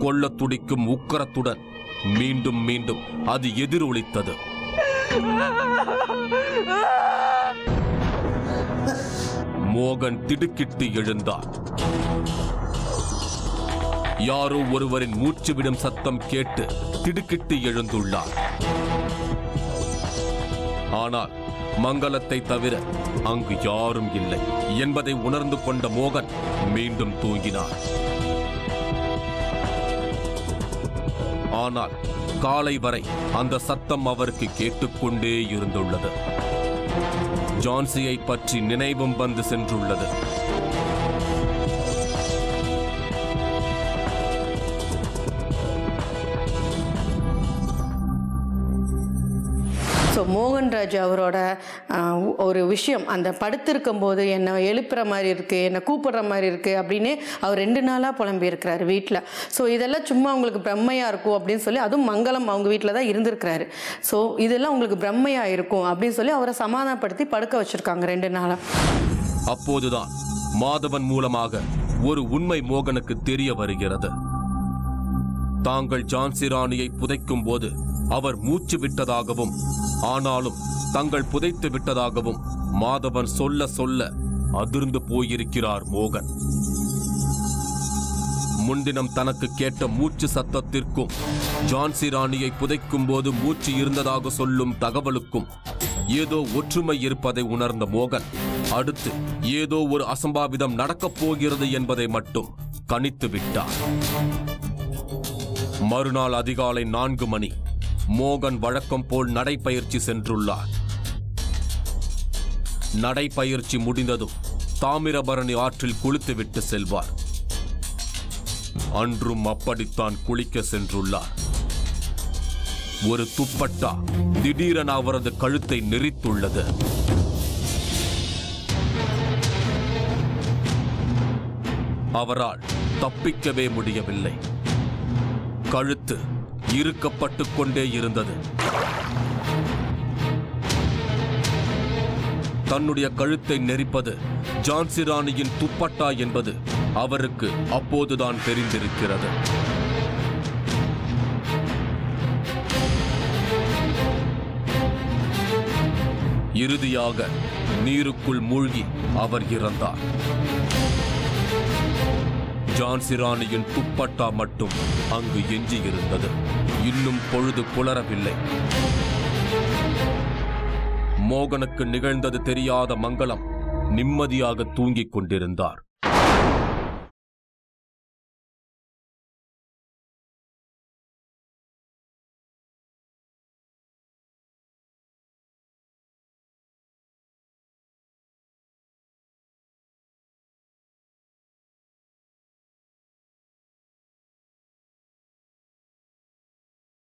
கொல்ல துடிக்கும் உக்கரத்துடன் மீண்டும் மீண்டும் அது எதிரொலித்தது. மோகன் திடுக்கிட்டு எழுந்தார். யாரோ ஒருவரின் மூச்சுவிடும் சத்தம் கேட்டு திடுக்கிட்டு எழுந்துள்ளார். ஆனால் மங்களத்தை தவிர அங்கு யாரும் இல்லை என்பதை உணர்ந்து கொண்ட மோகன் மீண்டும் தூங்கினார். ஆனால் காலை வரை அந்த சத்தம் அவருக்கு கேட்டுக்கொண்டே இருந்துள்ளது. ஜான்சியை பற்றி நினைவும் வந்து சென்றுள்ளது. ஸோ மோகன்ராஜ் அவரோட ஒரு விஷயம், அந்த படுத்திருக்கும் போது என்னை எழுப்புற மாதிரி இருக்குது, என்னை கூப்பிடுற மாதிரி இருக்குது அப்படின்னு அவர் 2 நாளாக புலம்பியிருக்கிறாரு வீட்டில். ஸோ இதெல்லாம் சும்மா உங்களுக்கு பிரம்மையாக இருக்கும் அப்படின்னு சொல்லி, அதுவும் மங்களம் அவங்க வீட்டில் தான் இருந்திருக்கிறாரு. ஸோ இதெல்லாம் உங்களுக்கு பிரம்மையாக இருக்கும் அப்படின்னு சொல்லி அவரை சமாதானப்படுத்தி படுக்க வச்சுருக்காங்க 2 நாளாக. அப்போதுதான் மாதவன் மூலமாக ஒரு உண்மை மோகனுக்கு தெரிய வருகிறது. தாங்கள் ஜான்சி ராணியை புதைக்கும் போது அவர் மூச்சு விட்டதாகவும், ஆனாலும் தங்கள் புதைத்து விட்டதாகவும் மாதவன் சொல்ல சொல்ல அதிர்ந்து போயிருக்கிறார் மோகன். முன்தினம் தனக்கு கேட்ட மூச்சு சத்தத்திற்கும் ஜான்சி ராணியை புதைக்கும் போது மூச்சு இருந்ததாக சொல்லும் தகவலுக்கும் ஏதோ ஒற்றுமை இருப்பதை உணர்ந்த மோகன் அடுத்து ஏதோ ஒரு அசம்பாவிதம் நடக்கப் போகிறது என்பதை மட்டும் கணித்து விட்டார். மறுநாள் அதிகாலை 4 மணி மோகன் வழக்கம் போல் நடைப்பயிற்சி சென்றுள்ளார். நடைப்பயிற்சி முடிந்ததும் தாமிரபரணி ஆற்றில் குளித்துவிட்டு செல்வார். அன்றும் அப்படித்தான் குளிக்க சென்றுள்ளார். ஒரு துப்பட்டா திடீரென அவரது கழுத்தை நெரித்துள்ளது. அவரால் தப்பிக்கவே முடியவில்லை. கழுத்து இறுக்கப்பட்டு கொண்டே இருந்தது. தன்னுடைய கழுத்தை நெரிப்பது ஜான்சி ராணியின் துப்பட்டா என்பது அவருக்கு அப்போதுதான் தெரிந்திருக்கிறது. இறுதியாக நீருக்குள் மூழ்கி அவர் இறந்தார். ஜான்சி ராணியின் துப்பட்டா மட்டும் அங்கு எஞ்சியிருந்தது. இன்னும் பொழுது புலரவில்லை. மோகனுக்கு நிகழ்ந்தது தெரியாத மங்களம் நிம்மதியாக தூங்கிக் கொண்டிருந்தார்.